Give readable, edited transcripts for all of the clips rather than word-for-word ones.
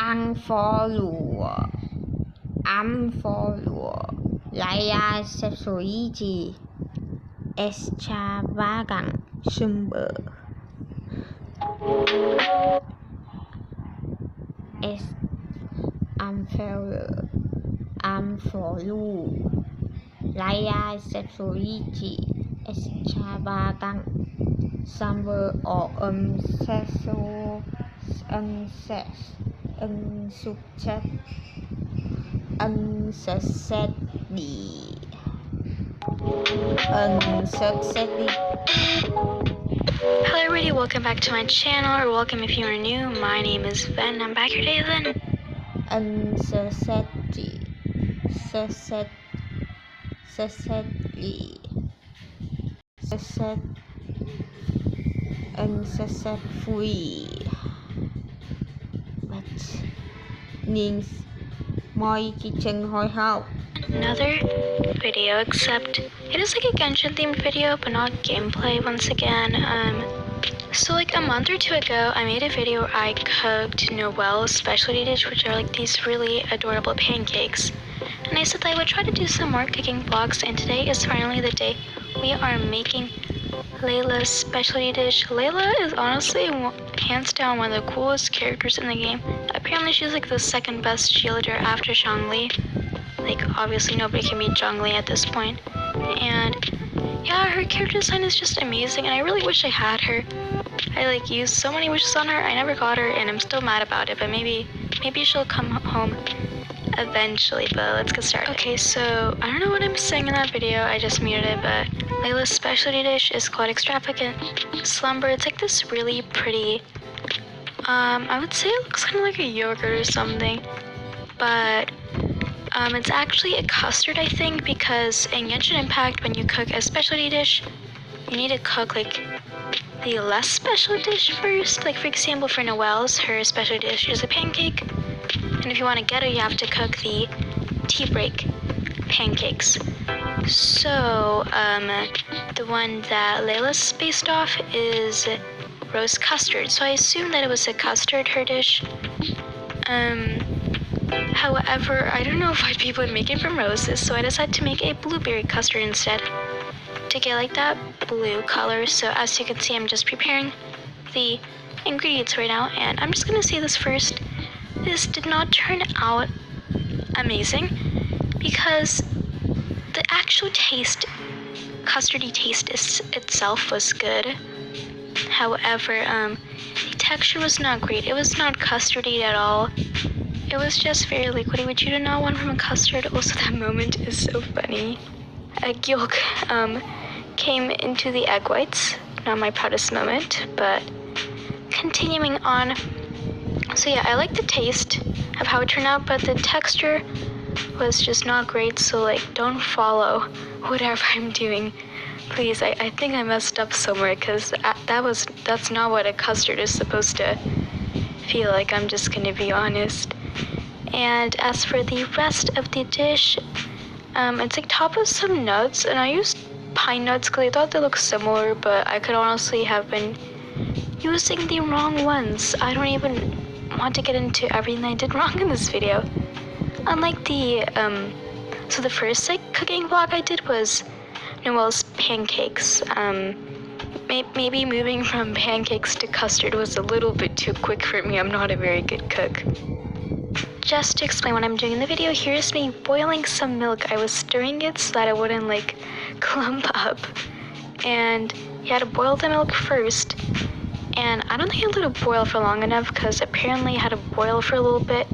fallure, Layla Extravagant Slumber, fallure, Layla Extravagant Slumber or unsuccessfully. Hello everybody, welcome back to my channel, or welcome if you are new. My name is Ben, I'm back here today then. Unsuccessfully. But means my kitchen hot. Another video, except it is like a Genshin themed video, but not gameplay once again. So like a month or two ago, I made a video where I cooked Noelle's specialty dish, which are like these really adorable pancakes. And I said that I would try to do some more cooking vlogs, and today is finally the day we are making Layla's specialty dish. Layla is honestly hands down one of the coolest characters in the game. Apparently she's like the second best shielder after Zhongli. Like obviously nobody can beat Zhongli at this point. And yeah, her character design is just amazing, and I really wish I had her. I like used so many wishes on her, I never got her, and I'm still mad about it, but maybe she'll come home eventually. But let's get started. Okay, so I don't know what I'm saying in that video, I just muted it, but Layla's specialty dish is called Extravagant Slumber. It's like this really pretty, I would say it looks kind of like a yogurt or something, but it's actually a custard, I think, because in Genshin Impact, when you cook a specialty dish, you need to cook like the less special dish first. Like for example, for Noelle's, her special dish is a pancake, and if you want to get her, you have to cook the tea break pancakes. So the one that Layla's based off is rose custard, so I assumed that it was a custard, her dish. However, I don't know if people would make it from roses, so I decided to make a blueberry custard instead to get like that blue color. So as you can see, I'm just preparing the ingredients right now, and I'm just gonna say this first. This did not turn out amazing because the actual taste, custardy taste itself was good. However, the texture was not great. It was not custardy at all. It was just very liquidy, which you do not want from a custard. Also, that moment is so funny. Egg yolk came into the egg whites. Not my proudest moment, but continuing on. So yeah, I like the taste of how it turned out, but the texture was just not great. So like, don't follow whatever I'm doing, please. I think I messed up somewhere, because that's not what a custard is supposed to feel like. I'm just gonna be honest. And as for the rest of the dish, it's like topped with some nuts, and I used pine nuts because I thought they looked similar, but I could honestly have been using the wrong ones. I don't even want to get into everything I did wrong in this video. Unlike so the first like cooking vlog I did was Noelle's pancakes. Maybe moving from pancakes to custard was a little bit too quick for me. I'm not a very good cook. Just to explain what I'm doing in the video, here's me boiling some milk. I was stirring it so that it wouldn't like clump up. And you had to boil the milk first. And I don't think I let it boil for long enough, because apparently I had to boil for a little bit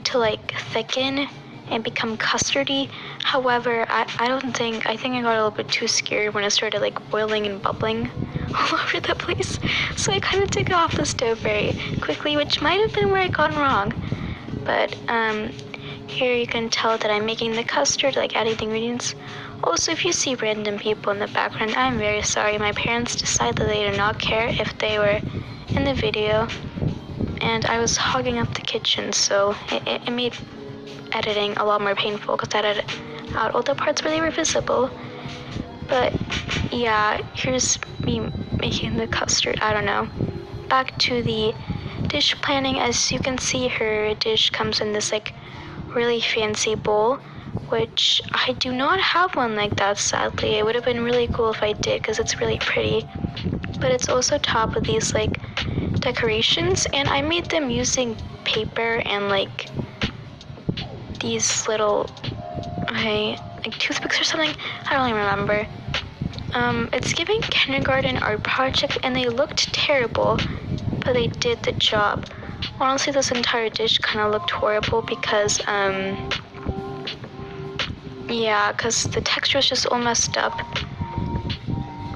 to like thicken and become custardy. However, I think I got a little bit too scared when it started like boiling and bubbling all over the place. So I kind of took it off the stove very quickly, which might have been where I got wrong. But here you can tell that I'm making the custard, like adding the ingredients. Also, if you see random people in the background, I'm very sorry. My parents decided that they did not care if they were in the video, and I was hogging up the kitchen, so it made editing a lot more painful because I edited out all the parts where they were visible. But yeah, here's me making the custard. I don't know. Back to the dish planning. As you can see, her dish comes in this like really fancy bowl, which I do not have one like that, sadly. It would have been really cool if I did, because it's really pretty. But it's also topped with these like decorations, and I made them using paper and like these little like toothpicks or something. I don't really remember. It's giving kindergarten art project, and they looked terrible, but they did the job. Honestly, this entire dish kind of looked horrible because because the texture was just all messed up.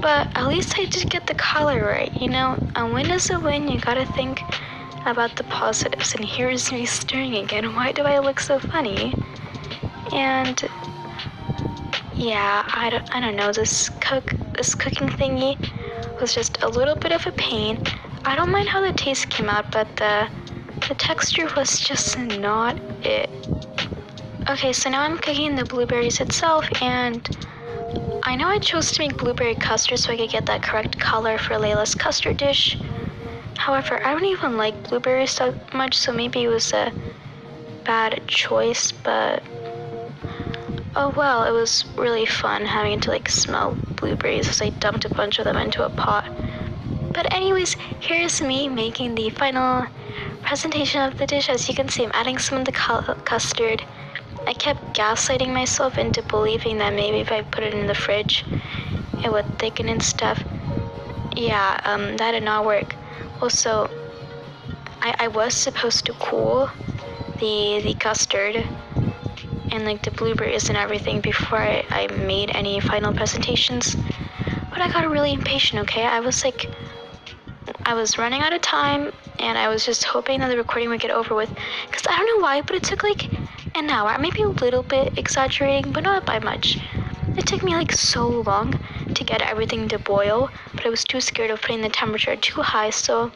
But at least I did get the color right, you know? A win is a win. You gotta think about the positives. And here's me stirring again. Why do I look so funny? And yeah, I don't know. This cooking thingy was just a little bit of a pain. I don't mind how the taste came out, but the texture was just not it. Okay, so now I'm cooking the blueberries itself, and I know I chose to make blueberry custard so I could get that correct color for Layla's custard dish. However, I don't even like blueberries that much, so maybe it was a bad choice, but oh well, it was really fun having to like smell blueberries as I dumped a bunch of them into a pot. But anyways, here's me making the final presentation of the dish. As you can see, I'm adding some of the custard. I kept gaslighting myself into believing that maybe if I put it in the fridge, it would thicken and stuff. Yeah, that did not work. Also, I was supposed to cool the custard and like the blueberries and everything before I made any final presentations. But I got really impatient, okay? I was running out of time, and I was just hoping that the recording would get over with. Because I don't know why, but it took like an hour. Maybe a little bit exaggerating, but not by much. It took me like so long to get everything to boil, but I was too scared of putting the temperature too high, so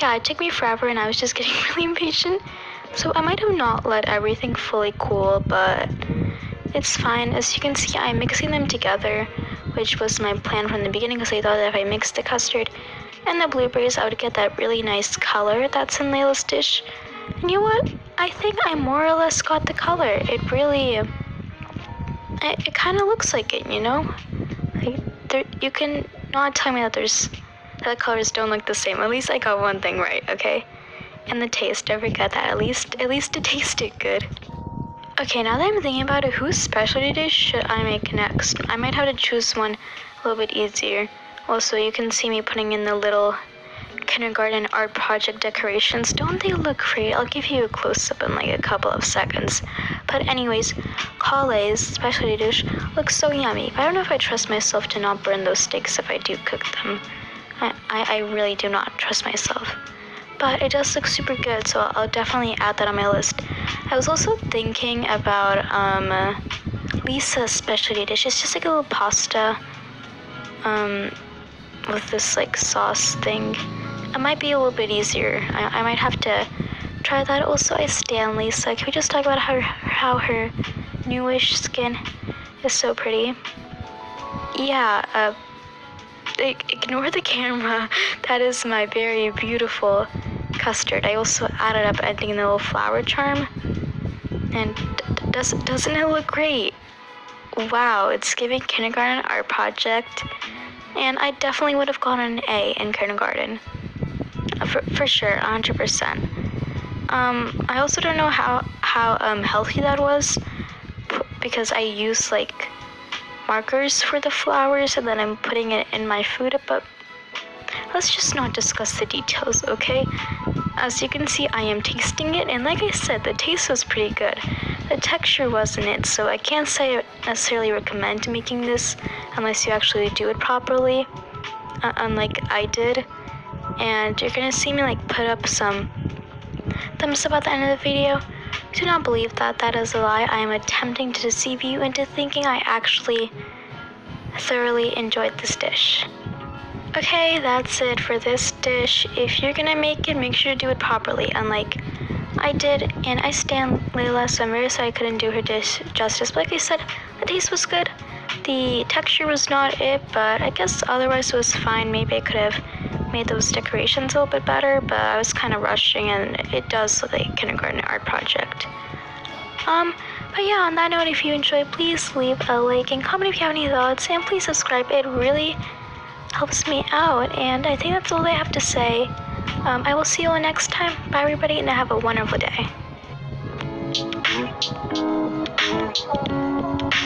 yeah, it took me forever, and I was just getting really impatient. So I might have not let everything fully cool, but it's fine. As you can see, I'm mixing them together, which was my plan from the beginning, because I thought that if I mixed the custard and the blueberries, I would get that really nice color that's in Layla's dish. And you know what? I think I more or less got the color. It really, it kind of looks like it, you know? Like, you can not tell me that the colors don't look the same. At least I got one thing right, okay? And the taste, don't forget that. At least it tasted good. Okay, now that I'm thinking about it, whose specialty dish should I make next? I might have to choose one a little bit easier. Also, you can see me putting in the little kindergarten art project decorations. Don't they look great? I'll give you a close-up in like a couple of seconds. But anyways, Kale's specialty dish looks so yummy. I don't know if I trust myself to not burn those steaks if I do cook them. I really do not trust myself. But it does look super good, so I'll definitely add that on my list. I was also thinking about Lisa's specialty dish. It's just like a little pasta with this like sauce thing. It might be a little bit easier. I might have to try that. Also, I stan Lisa. Can we just talk about how her newish skin is so pretty? Yeah, ignore the camera. That is my very beautiful custard. I also added up ending the little flower charm. And doesn't it look great? Wow, it's giving kindergarten art project. And I definitely would have gotten an A in kindergarten. For sure, 100%. I also don't know how healthy that was, because I used like markers for the flowers, and then I'm putting it in my food, but let's just not discuss the details, okay? As you can see, I am tasting it, and like I said, the taste was pretty good. The texture wasn't it, so I can't say I necessarily recommend making this unless you actually do it properly, unlike I did. And you're gonna see me like put up some thumbs up at the end of the video. Do not believe that. That is a lie. I am attempting to deceive you into thinking I actually thoroughly enjoyed this dish. Okay, that's it for this dish. If you're gonna make it, make sure to do it properly, unlike I did. And I stan Layla, so I'm very sorry I couldn't do her dish justice. But like I said, the taste was good. The texture was not it, but I guess otherwise it was fine. Maybe I could have made those decorations a little bit better, but I was kind of rushing and it does look like a kindergarten art project. But yeah, on that note, if you enjoyed, please leave a like and comment if you have any thoughts, and please subscribe. It really helps me out, and I think that's all I have to say. I will see you all next time. Bye everybody, and have a wonderful day.